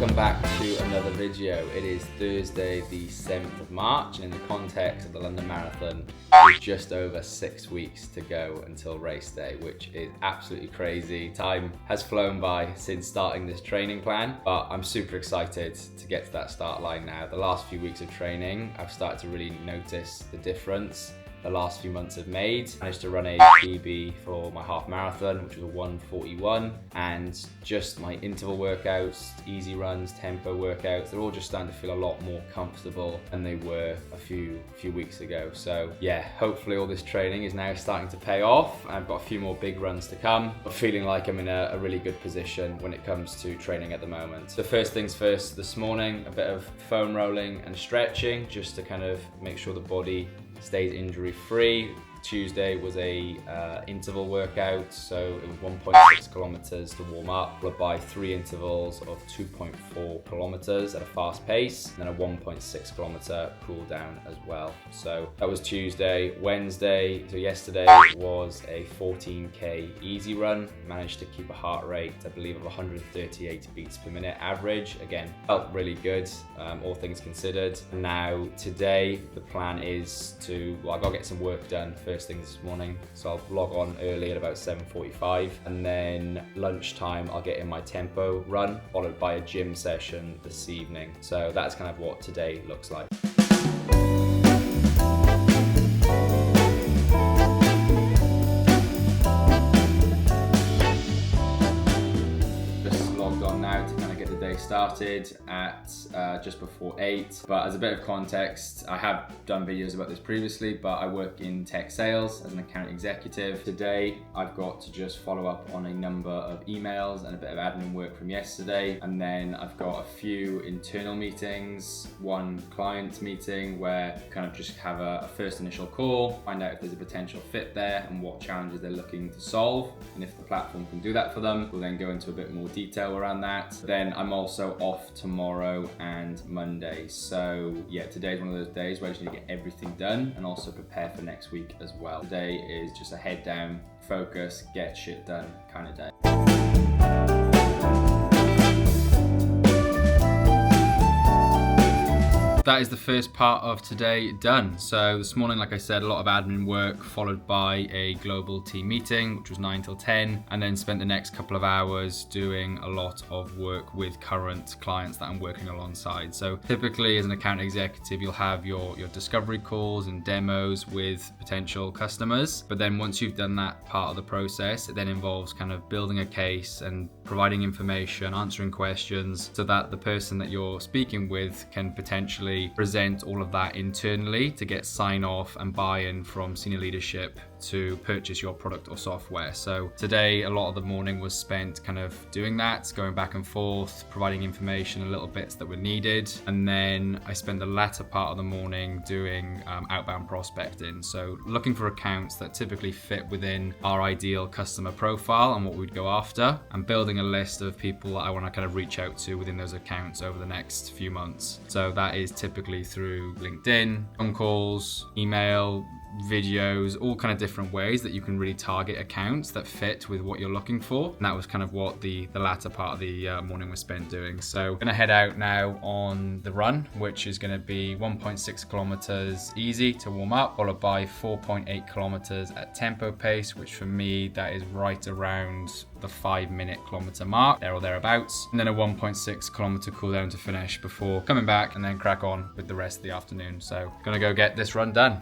Welcome back to another video. It is Thursday the 7th of March, and in the context of the London Marathon, with just over 6 weeks to go until race day, which is absolutely crazy. Time has flown by since starting this training plan, but I'm super excited to get to that start line now. The last few weeks of training, I've started to really notice the difference the last few months have made. Managed to run a PB for my half marathon, which was a 1:41, and just my interval workouts, easy runs, tempo workouts, they're all just starting to feel a lot more comfortable than they were a few weeks ago. So yeah, hopefully all this training is now starting to pay off. I've got a few more big runs to come, but feeling like I'm in a really good position when it comes to training at the moment. So first things first, this morning, a bit of foam rolling and stretching just to kind of make sure the body stays injury free. Tuesday was a interval workout, so it was 1.6 kilometers to warm up, followed by 3 intervals of 2.4 kilometers at a fast pace, and then a 1.6 kilometer cool down as well. So that was Tuesday. Wednesday, so yesterday, was a 14k easy run. Managed to keep a heart rate, I believe, of 138 beats per minute average. Again, felt really good, all things considered. Now today, the plan is to, well, I gotta get some work done first thing this morning, so I'll log on early at about 7:45, and then lunchtime I'll get in my tempo run, followed by a gym session this evening. So that's kind of what today looks like. Started at just before 8, but as a bit of context, I have done videos about this previously, but I work in tech sales as an account executive. Today I've got to just follow up on a number of emails and a bit of admin work from yesterday, and then I've got a few internal meetings, one client meeting where I kind of just have a first initial call, find out if there's a potential fit there and what challenges they're looking to solve, and if the platform can do that for them, we'll then go into a bit more detail around that. Then I'm also off tomorrow and Monday, so yeah, today's one of those days where I just need to get everything done and also prepare for next week as well. Today is just a head down, focus, get shit done kind of day. That is the first part of today done. So this morning, like I said, a lot of admin work followed by a global team meeting, which was 9 till 10, and then spent the next couple of hours doing a lot of work with current clients that I'm working alongside. So typically as an account executive, you'll have your discovery calls and demos with potential customers. But then once you've done that part of the process, it then involves kind of building a case and providing information, answering questions, so that the person that you're speaking with can potentially present all of that internally to get sign off and buy-in from senior leadership to purchase your product or software. So today, a lot of the morning was spent kind of doing that, going back and forth, providing information and little bits that were needed. And then I spent the latter part of the morning doing outbound prospecting. So looking for accounts that typically fit within our ideal customer profile and what we'd go after, and building a list of people that I want to kind of reach out to within those accounts over the next few months. So that is typically through LinkedIn, phone calls, email, videos, all kind of different ways that you can really target accounts that fit with what you're looking for. And that was kind of what the latter part of the morning was spent doing. So I'm gonna head out now on the run, which is gonna be 1.6 kilometers easy to warm up, followed by 4.8 kilometers at tempo pace, which for me, that is right around the 5-minute kilometer mark, there or thereabouts. And then a 1.6 kilometer cool down to finish before coming back and then crack on with the rest of the afternoon. So gonna go get this run done.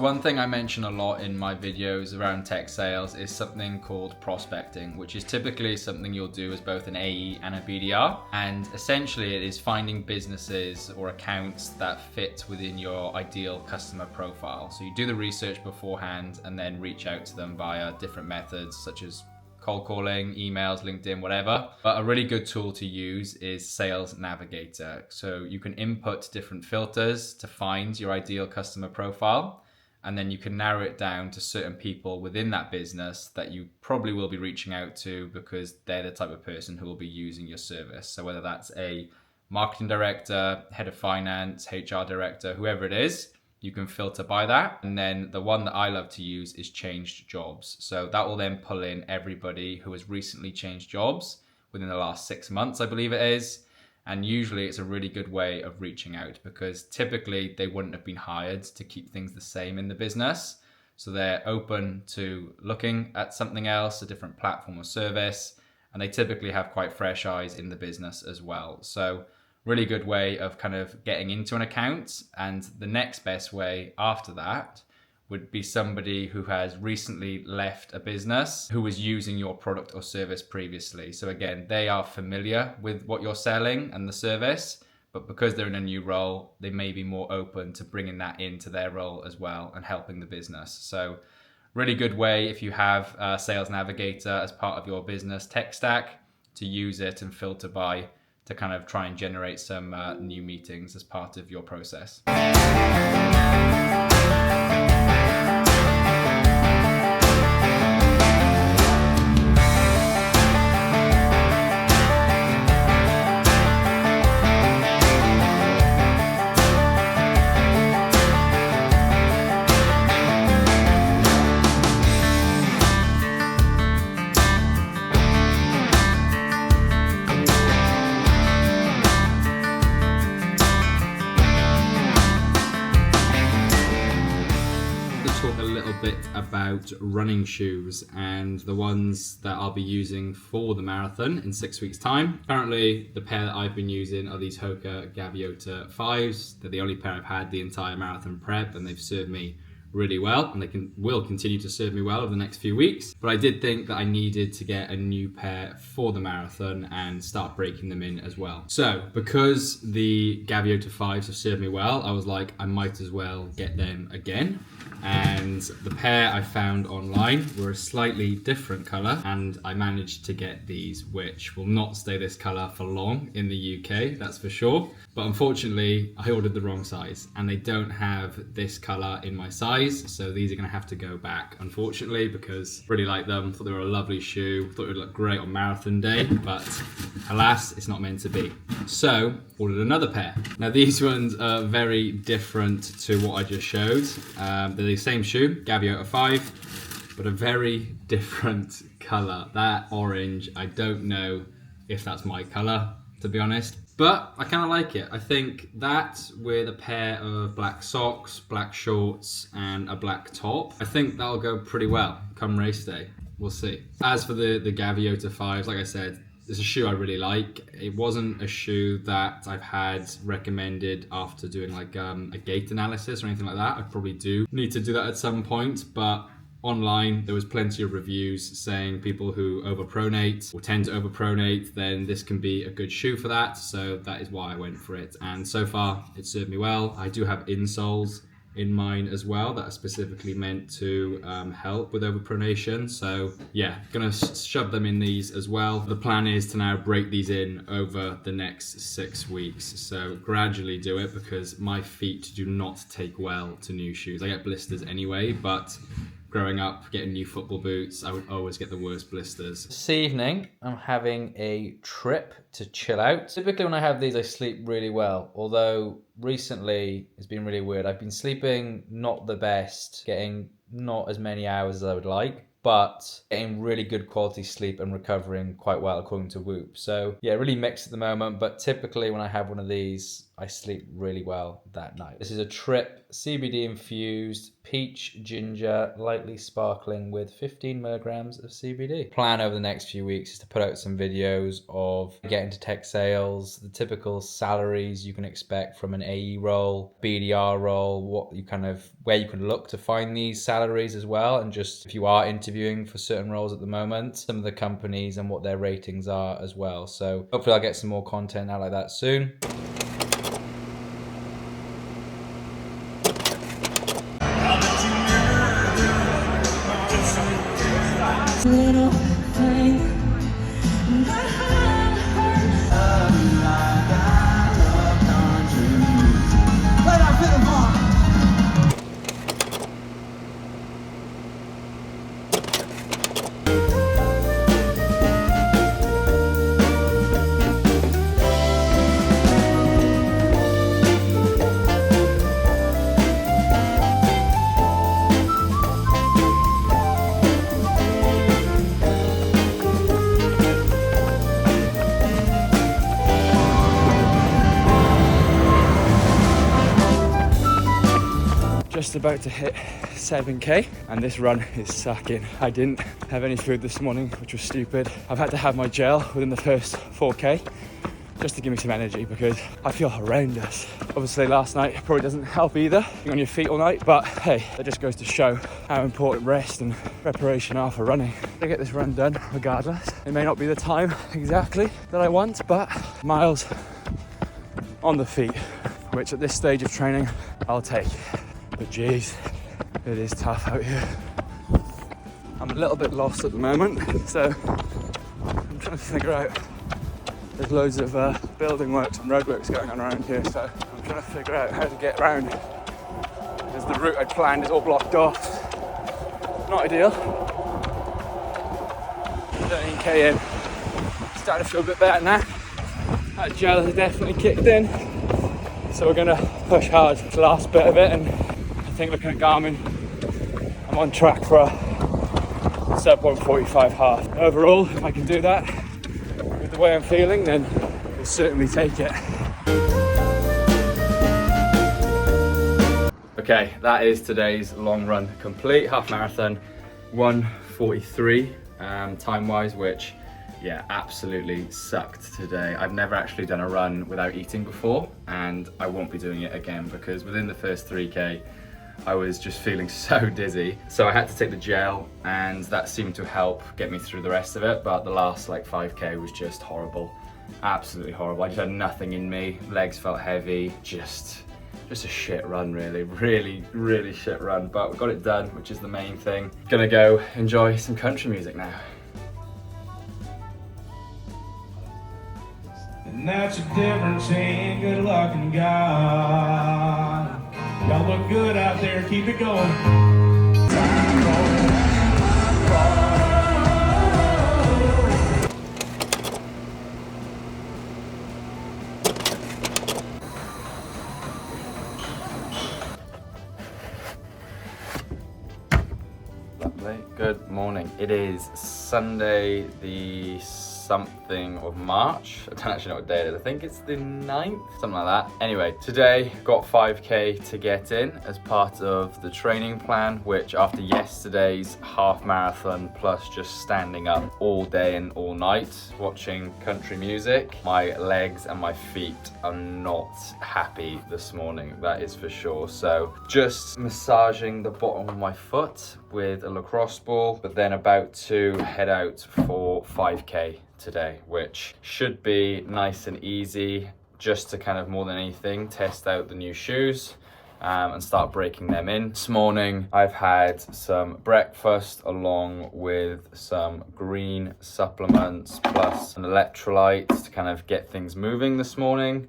One thing I mention a lot in my videos around tech sales is something called prospecting, which is typically something you'll do as both an AE and a BDR. And essentially it is finding businesses or accounts that fit within your ideal customer profile. So you do the research beforehand and then reach out to them via different methods such as cold calling, emails, LinkedIn, whatever. But a really good tool to use is Sales Navigator. So you can input different filters to find your ideal customer profile. And then you can narrow it down to certain people within that business that you probably will be reaching out to because they're the type of person who will be using your service. So whether that's a marketing director, head of finance, HR director, whoever it is, you can filter by that. And then the one that I love to use is changed jobs. So that will then pull in everybody who has recently changed jobs within the last 6 months, I believe it is. And usually it's a really good way of reaching out because typically they wouldn't have been hired to keep things the same in the business. So they're open to looking at something else, a different platform or service, and they typically have quite fresh eyes in the business as well. So really good way of kind of getting into an account. And the next best way after that would be somebody who has recently left a business who was using your product or service previously. So again, they are familiar with what you're selling and the service, but because they're in a new role, they may be more open to bringing that into their role as well and helping the business. So really good way if you have Sales Navigator as part of your business tech stack to use it and filter by to kind of try and generate some new meetings as part of your process. Bit about running shoes and the ones that I'll be using for the marathon in 6 weeks time. Currently the pair that I've been using are these Hoka Gaviota 5s. They're the only pair I've had the entire marathon prep and they've served me really well and they will continue to serve me well over the next few weeks. But I did think that I needed to get a new pair for the marathon and start breaking them in as well. So because the Gaviota 5s have served me well, I was like, I might as well get them again. And the pair I found online were a slightly different color and I managed to get these, which will not stay this color for long in the UK, that's for sure. But unfortunately I ordered the wrong size and they don't have this color in my size, so these are going to have to go back unfortunately, because I really like them, thought they were a lovely shoe, thought it would look great on marathon day, but alas it's not meant to be. So ordered another pair. Now these ones are very different to what I just showed. They're the same shoe, Gaviota 5, but a very different color. That orange, I don't know if that's my color, to be honest, but I kind of like it. I think that with a pair of black socks, black shorts, and a black top, I think that'll go pretty well come race day. We'll see. As for the Gaviota 5s, like I said, it's a shoe I really like. It wasn't a shoe that I've had recommended after doing like a gait analysis or anything like that. I probably do need to do that at some point, but online there was plenty of reviews saying people who overpronate or tend to overpronate, then this can be a good shoe for that. So that is why I went for it. And so far it served me well. I do have insoles in mine as well that are specifically meant to help with overpronation. So yeah, gonna shove them in these as well. The plan is to now break these in over the next 6 weeks. So gradually do it because my feet do not take well to new shoes. I get blisters anyway, but growing up, getting new football boots, I would always get the worst blisters. This evening, I'm having a trip to chill out. Typically when I have these, I sleep really well. Although recently, it's been really weird. I've been sleeping not the best, getting not as many hours as I would like, but getting really good quality sleep and recovering quite well according to Whoop. So yeah, really mixed at the moment, but typically when I have one of these, I sleep really well that night. This is a Trip CBD infused peach ginger, lightly sparkling with 15 milligrams of CBD. Plan over the next few weeks is to put out some videos of getting to tech sales, the typical salaries you can expect from an AE role, BDR role, where you can look to find these salaries as well, and just if you are interviewing for certain roles at the moment, some of the companies and what their ratings are as well. So hopefully I'll get some more content out like that soon. Little thing. about to hit 7k and this run is sucking. I didn't have any food this morning, which was stupid. I've had to have my gel within the first 4k just to give me some energy because I feel horrendous. Obviously last night probably doesn't help either, being on your feet all night, but hey, that just goes to show how important rest and preparation are for running. I get this run done regardless. It may not be the time exactly that I want, but miles on the feet, which at this stage of training, I'll take. But geez, it is tough out here. I'm a little bit lost at the moment, so I'm trying to figure out. There's loads of building works and roadworks going on around here, so I'm trying to figure out how to get around as the route I'd planned is all blocked off. Not ideal. 13k in. Starting to feel a bit better now. That gel has definitely kicked in. So we're gonna push hard for the last bit of it, and I think looking at Garmin, I'm on track for a sub 1:45 half. Overall, if I can do that, with the way I'm feeling, then we'll certainly take it. Okay, that is today's long run complete. Half marathon, 1:43 time-wise, which, yeah, absolutely sucked today. I've never actually done a run without eating before, and I won't be doing it again because within the first 3k, I was just feeling so dizzy. So I had to take the gel, and that seemed to help get me through the rest of it, but the last like 5k was just horrible. Absolutely horrible. I just had nothing in me. Legs felt heavy. Just a shit run, really. Really shit run, but we got it done, which is the main thing. Gonna go enjoy some country music now. And that's the difference in good luck and God. Y'all look good out there, keep it going. Lovely. Good morning. It is Sunday the something of March. I don't actually know what day it is. I think it's the 9th, something like that. Anyway, today got 5k to get in as part of the training plan, which after yesterday's half marathon plus just standing up all day and all night watching country music, my legs and my feet are not happy this morning, that is for sure. So just massaging the bottom of my foot with a lacrosse ball, but then about to head out for 5k today, which should be nice and easy, just to kind of more than anything test out the new shoes and start breaking them in. This morning I've had some breakfast along with some green supplements plus an electrolyte to kind of get things moving this morning.